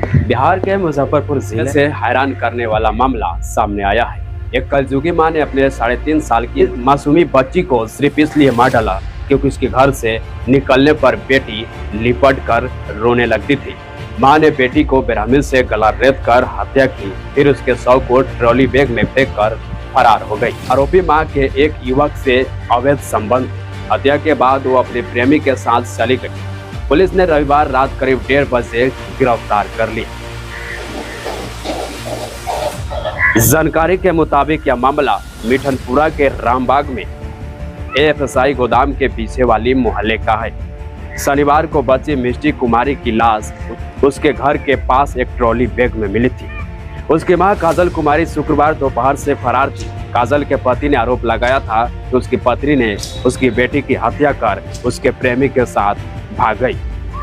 बिहार के मुजफ्फरपुर जिले से हैरान करने वाला मामला सामने आया है। एक कलजुगी मां ने अपने 3.5 साल की मासूमी बच्ची को सिर्फ इसलिए मार डाला क्योंकि उसके घर से निकलने पर बेटी लिपट कर रोने लगती थी। मां ने बेटी को बेरहमी से गला रेत कर हत्या की, फिर उसके शव को ट्रॉली बैग में फेंक कर फरार हो गई। आरोपी मां के एक युवक से अवैध संबंध, हत्या के बाद वो अपने प्रेमी के साथ चली गई। पुलिस ने रविवार रात करीब 1:30 बजे गिरफ्तार कर लिया। जानकारी के मुताबिक यह मामला मिठनपुरा के रामबाग में एएफएसआई गोदाम के पीछे वाली मोहल्ले का है। शनिवार को बच्ची मिष्टी कुमारी की लाश उसके घर के पास एक ट्रॉली बैग में मिली थी। उसकी मां काजल कुमारी शुक्रवार दोपहर से फरार थी। काजल के पति ने आरोप लगाया था कि उसकी पत्नी ने उसकी बेटी की हत्या कर उसके प्रेमी के साथ भाग गई।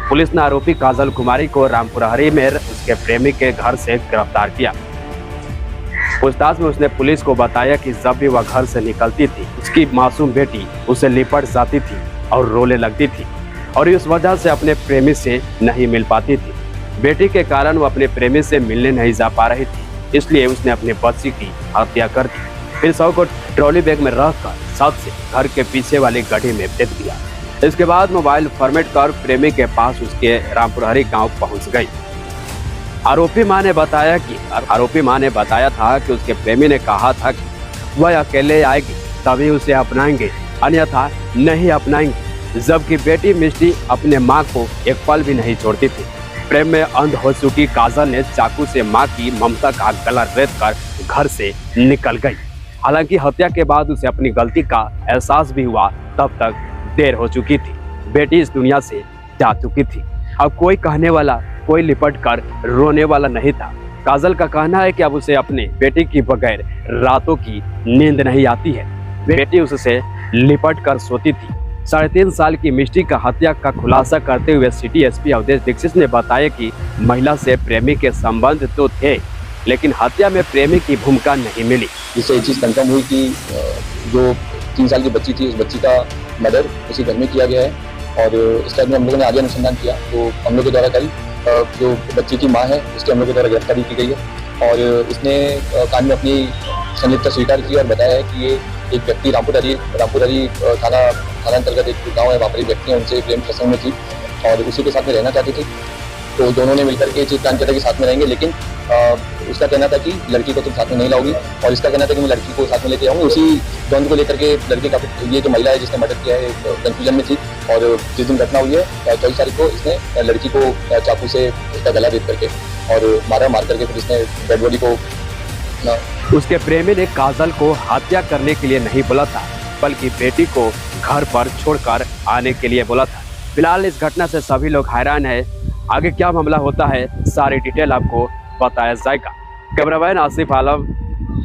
पुलिस ने आरोपी काजल कुमारी को रामपुरहरी में उसके प्रेमी के घर से गिरफ्तार किया। पूछताछ में उसने पुलिस को बताया कि जब भी वह घर से निकलती थी, उसकी मासूम बेटी उसे लिपट जाती थी और रोने लगती थी और इस वजह से अपने प्रेमी से नहीं मिल पाती थी। बेटी के कारण वो अपने प्रेमी से मिलने नहीं जा पा रही थी, इसलिए उसने अपने बच्ची की हत्या कर दी। फिर शव को ट्रॉली बैग में रखकर छत से घर के पीछे वाली गड्ढे में फेंक दिया। इसके बाद मोबाइल फॉर्मेट कर प्रेमी के पास उसके रामपुरहरी गांव पहुंच गई। आरोपी मां ने बताया था कि उसके प्रेमी ने कहा था कि वह अकेले आएगी तभी उसे अपनाएंगे, अन्यथा नहीं अपनाएंगे। जबकि बेटी मिष्टी अपने मां को एक पल भी नहीं छोड़ती थी। प्रेम में अंध हो चुकी काजल ने चाकू से मां की ममता का गला रेत कर घर से निकल गई। हालांकि हत्या के बाद उसे अपनी गलती का एहसास भी हुआ, तब तक देर हो चुकी थी। बेटी इस दुनिया से जा चुकी थी। अब कोई कहने वाला, कोई लिपट कर रोने वाला नहीं था। काजल का कहना है कि अब उसे अपने बेटी की बगैर रातों की नींद नहीं आती है। बेटी उससे लिपट कर सोती थी। 3.5 साल की मिष्टी का हत्या का खुलासा करते हुए सिटी एसपी अवधेश दीक्षित ने बताया कि महिला से प्रेमी के संबंध तो थे, लेकिन हत्या में प्रेमी की भूमिका नहीं मिली। इससे एक चीज कंफर्म हुई कि जो 3 साल की बच्ची थी, उस बच्ची का मर्डर उसी घर में किया गया है। और इसका हम लोगों ने आगे अनुसंधान किया तो हम लोग के द्वारा कल जो बच्ची की मां है उसके हम लोग के द्वारा गिरफ्तारी की गई है। और इसने कान में अपनी संलिप्तता स्वीकार की और बताया है कि ये एक व्यक्ति रामपुरहरी थाना अंतर्गत एक गाँव है, वहाँ पर एक व्यक्ति है, उनसे प्रेम प्रसंग में थी और उसी के साथ में रहना चाहती थी। तो दोनों ने मिलकर के चीज प्लान किया था कि साथ में रहेंगे, लेकिन उसका कहना था कि लड़की को तुम साथ में नहीं लाओगी और इसका कहना था कि मैं लड़की को साथ में लेके आऊँगी। उसी द्वंद्व को लेकर के लड़की काफी, ये जो महिला है जिसने मर्डर किया है, कंफ्यूजन में थी। और जिस दिन घटना हुई है 24 तारीख को, इसने लड़की को चाकू से उसका गला रेत करके और मार करके फिर इसने डेड बॉडी को उसके प्रेमी ने काजल को हत्या करने के लिए नहीं बोला था, बल्कि बेटी को घर पर छोड़कर आने के लिए बोला था। फिलहाल इस घटना से सभी लोग हैरान हैं। आगे क्या मामला होता है, सारी डिटेल आपको बताया जाएगा। कैमरामैन आसिफ आलम,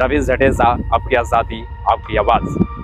रवीश जडेजा, आपकी आज़ादी, आपकी आवाज़।